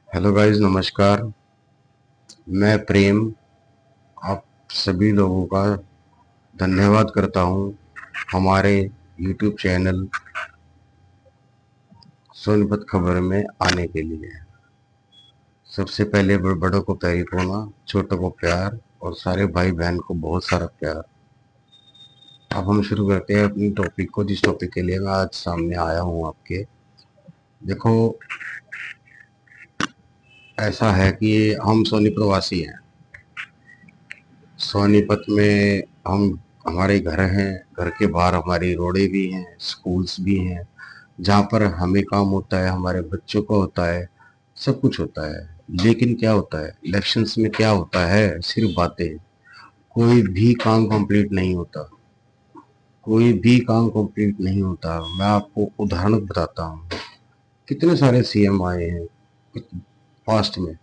Hello guys, नमस्कार। मैं प्रेम आप सभी लोगों का धन्यवाद करता हूं हमारे यूट्यूब चैनल सोनीपत खबर में आने के लिए। सबसे पहले बड़ों को तारीफ होना, छोटों को प्यार और सारे भाई बहन को बहुत सारा प्यार। अब हम शुरू करते हैं अपनी टॉपिक को, जिस टॉपिक के लिए मैं आज सामने आया हूं आपके। देखो, ऐसा है कि हम सोनीपत वासी हैं। सोनीपत में हम हमारे घर हैं, घर के बाहर हमारी रोडें भी हैं, स्कूल्स भी हैं, जहाँ पर हमें काम होता है, हमारे बच्चों को होता है, सब कुछ होता है। लेकिन क्या होता है इलेक्शंस में, क्या होता है, सिर्फ बातें। कोई भी काम कंप्लीट नहीं होता, कोई भी काम कंप्लीट नहीं होता। मैं आपको उदाहरण बताता हूँ। कितने सारे सीएम आए हैं पास्ट में,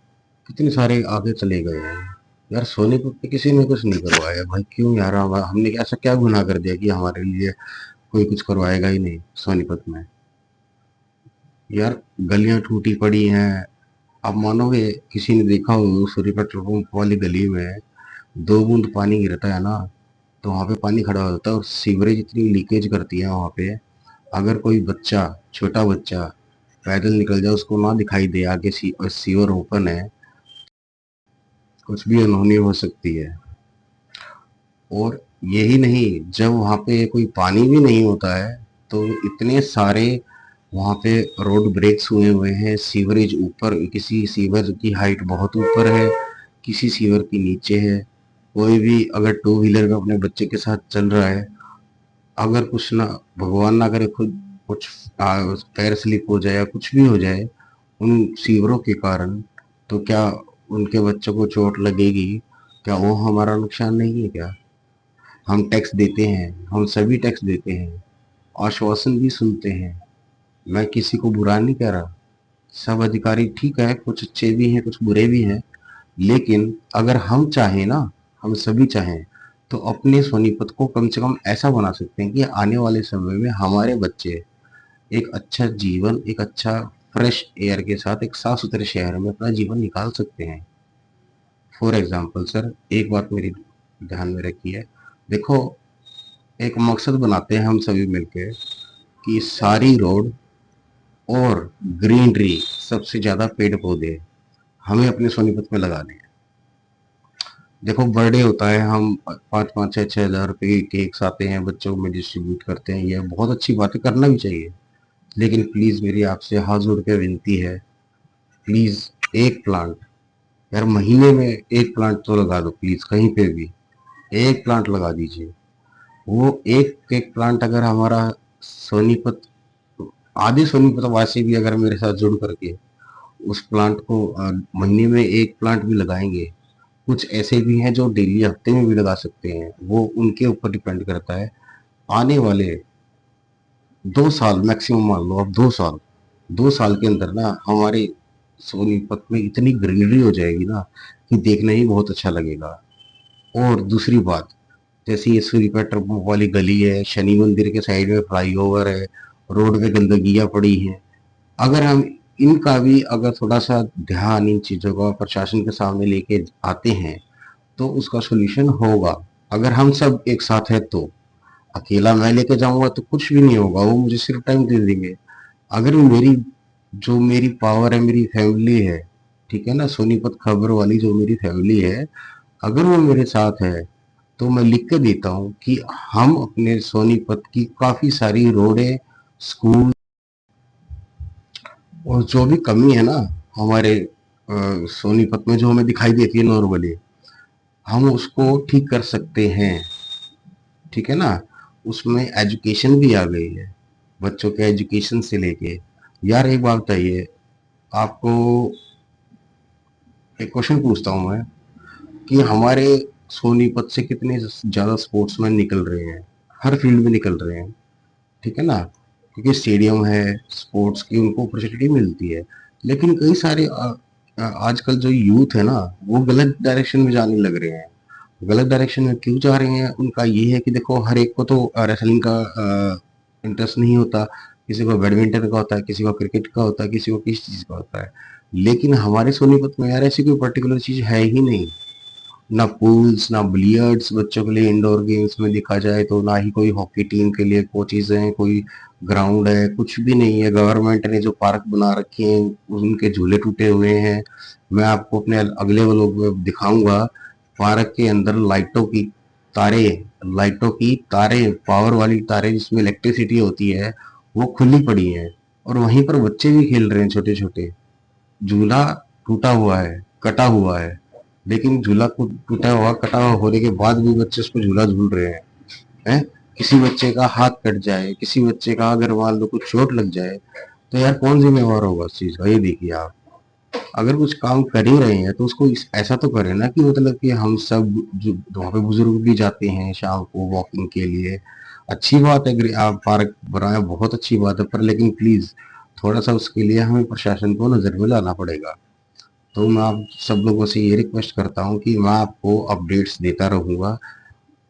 कितने सारे आगे चले गए हैं। यार सोनीपत पे किसी ने कुछ नहीं करवाया भाई। क्यों यार, हमने ऐसा क्या गुनाह कर दिया कि हमारे लिए कोई कुछ करवाएगा ही नहीं सोनीपत में। यार गलियां टूटी पड़ी हैं। आप मानोगे, किसी ने देखा हो सूर्य पेट्रोल पंप वाली गली में 2 बूंद पानी गिरता है ना, तो वहां पे पानी खड़ा होता है और सीवरेज इतनी लीकेज करती है वहां पे। अगर कोई बच्चा, छोटा बच्चा पैदल निकल जाए, उसको ना दिखाई दे आगे सीवर ओपन है, कुछ भी अनहोनी हो सकती है। और यही नहीं, जब वहाँ पे कोई पानी भी नहीं होता है तो इतने सारे वहाँ पे रोड ब्रेक्स हुए हैं। सीवरेज ऊपर, किसी सीवर की हाइट बहुत ऊपर है, किसी सीवर की नीचे है। कोई भी अगर टू व्हीलर में अपने बच्चे के साथ चल रहा है, अगर कुछ ना, भगवान ना करे, खुद कुछ पैर स्लिप हो जाए या कुछ भी हो जाए उन सीवरों के कारण, तो क्या उनके बच्चों को चोट लगेगी? क्या वो हमारा नुकसान नहीं है क्या? हम टैक्स देते हैं, हम सभी टैक्स देते हैं, आश्वासन भी सुनते हैं। मैं किसी को बुरा नहीं कह रहा, सब अधिकारी ठीक है, कुछ अच्छे भी हैं, कुछ बुरे भी हैं। लेकिन अगर हम चाहें ना, हम सभी चाहें, तो अपने सोनीपत को कम से कम ऐसा बना सकते हैं कि आने वाले समय में हमारे बच्चे एक अच्छा जीवन, एक अच्छा फ्रेश एयर के साथ एक साफ सुथरे शहर में अपना जीवन निकाल सकते हैं। फॉर एग्जाम्पल सर, एक बात मेरी ध्यान में रखिए। देखो, एक मकसद बनाते हैं हम सभी मिलकर कि सारी रोड और ग्रीनरी, सबसे ज्यादा पेड़ पौधे हमें अपने सोनीपत में लगाने हैं। देखो, बर्थडे होता है, हम 5-5, 6-6 हज़ार रुपए के केक्स आते हैं, बच्चों में डिस्ट्रीब्यूट करते हैं। ये बहुत अच्छी बात है, करना भी चाहिए। लेकिन प्लीज मेरी आपसे हाथ जोड़ के विनती है, प्लीज एक प्लांट, यार महीने में एक प्लांट तो लगा दो प्लीज, कहीं पे भी एक प्लांट लगा दीजिए। वो एक एक प्लांट अगर हमारा सोनीपत, आधे सोनीपत वासी भी अगर मेरे साथ जुड़ करके उस प्लांट को महीने में एक प्लांट भी लगाएंगे। कुछ ऐसे भी हैं जो डेली, हफ्ते में भी लगा सकते हैं, वो उनके ऊपर डिपेंड करता है। आने वाले 2 साल मैक्सिमम, मान लो अब 2 साल, 2 साल के अंदर ना हमारे सोनीपत में इतनी ग्रीनरी हो जाएगी ना कि देखना ही बहुत अच्छा लगेगा। और दूसरी बात, जैसे ये सूर्य पेट्रोल पंप वाली गली है, शनि मंदिर के साइड में फ्लाईओवर है, रोड पे गंदगियां पड़ी हैं। अगर हम इनका भी अगर थोड़ा सा ध्यान, इन चीजों का प्रशासन के सामने लेके आते हैं, तो उसका सोल्यूशन होगा। अगर हम सब एक साथ हैं तो। अकेला मैं लेके जाऊंगा तो कुछ भी नहीं होगा, वो मुझे सिर्फ टाइम दे देंगे। अगर मेरी, जो मेरी पावर है, मेरी फैमिली है, ठीक है ना, सोनीपत खबर वाली जो मेरी फैमिली है, अगर वो मेरे साथ है, तो मैं लिख के देता हूँ कि हम अपने सोनीपत की काफी सारी रोडें, स्कूल और जो भी कमी है ना हमारे सोनीपत में, जो हमें दिखाई देती है नॉर्मली, हम उसको ठीक कर सकते हैं। ठीक है ना। उसमें एजुकेशन भी आ गई है, बच्चों के एजुकेशन से लेके। यार एक बात बताइए आपको, एक क्वेश्चन पूछता हूँ मैं, कि हमारे सोनीपत से कितने ज्यादा स्पोर्ट्समैन निकल रहे हैं, हर फील्ड में निकल रहे हैं, ठीक है ना, क्योंकि स्टेडियम है, स्पोर्ट्स की उनको अपॉर्चुनिटी मिलती है। लेकिन कई सारे आजकल जो यूथ है ना, वो गलत डायरेक्शन में जाने लग रहे हैं। गलत डायरेक्शन में क्यों जा रहे हैं, उनका ये है कि देखो, हर एक को तो रेसलिंग का इंटरेस्ट नहीं होता। किसी को बैडमिंटन का होता है, किसी को क्रिकेट का होता है, किसी को किस चीज़ का होता है। लेकिन हमारे सोनीपत में यार ऐसी कोई पर्टिकुलर चीज़ है ही नहीं। ना पूल्स, ना बिलियर्ड्स बच्चों के लिए इंडोर गेम्स में देखा जाए तो, ना ही कोई हॉकी टीम के लिए कोचेज़ हैं, कोई ग्राउंड है, कुछ भी नहीं है। गवर्नमेंट ने जो पार्क बना रखे हैं, उनके झूले टूटे हुए हैं। मैं आपको अपने अगले व्लॉग में दिखाऊँगा, पार्क के अंदर लाइटों की तारें, पावर वाली तारें जिसमें इलेक्ट्रिसिटी होती है, वो खुली पड़ी हैं और वहीं पर बच्चे भी खेल रहे हैं छोटे-छोटे। झूला टूटा हुआ है, कटा हुआ है, लेकिन झूला टूटा हुआ कटा हुआ होने के बाद भी बच्चे उस पर झूला झूल रहे हैं। किसी बच्चे का हाथ कट जाए, किसी बच्चे का अगर मान लो कुछ चोट लग जाए, तो यार कौन जिम्मेवार होगा उस चीज का? ये देखिए आप, अगर कुछ काम कर ही रहे हैं तो उसको ऐसा तो करें ना कि मतलब कि हम सब जो वहाँ पे बुजुर्ग भी जाते हैं शाम को वॉकिंग के लिए। अच्छी बात है, आप पार्क बनाए, बहुत अच्छी बात है, पर लेकिन प्लीज थोड़ा सा उसके लिए हमें प्रशासन को नजर में लाना पड़ेगा। तो मैं आप सब लोगों से ये रिक्वेस्ट करता हूँ कि मैं आपको अपडेट्स देता रहूँगा।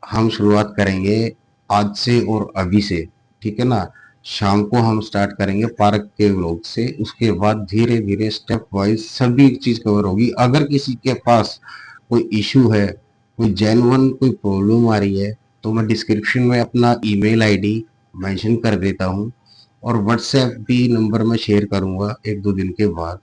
हम शुरुआत करेंगे आज से और अभी से, ठीक है ना? शाम को हम स्टार्ट करेंगे पार्क के व्लॉग से, उसके बाद धीरे धीरे स्टेप वाइज सभी चीज कवर होगी। अगर किसी के पास कोई इशू है, कोई जेन्युइन कोई प्रॉब्लम आ रही है, तो मैं डिस्क्रिप्शन में अपना ईमेल आईडी मेंशन कर देता हूँ और व्हाट्सएप भी नंबर मैं शेयर करूँगा एक दो दिन के बाद।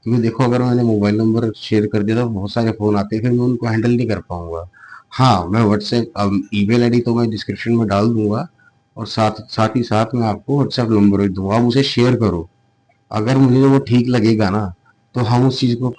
क्योंकि देखो, अगर मैंने मोबाइल नंबर शेयर कर दिया तो बहुत सारे फ़ोन आते हैं, फिर मैं उनको हैंडल नहीं कर पाऊँगा। हाँ, मैं व्हाट्सएप ईमेल आईडी तो मैं डिस्क्रिप्शन में डाल दूँगा और साथ साथ ही साथ मैं आपको व्हाट्सएप नंबर भी दूँगा, आप उसे शेयर करो। अगर मुझे वो ठीक लगेगा ना, तो हम उस चीज़ को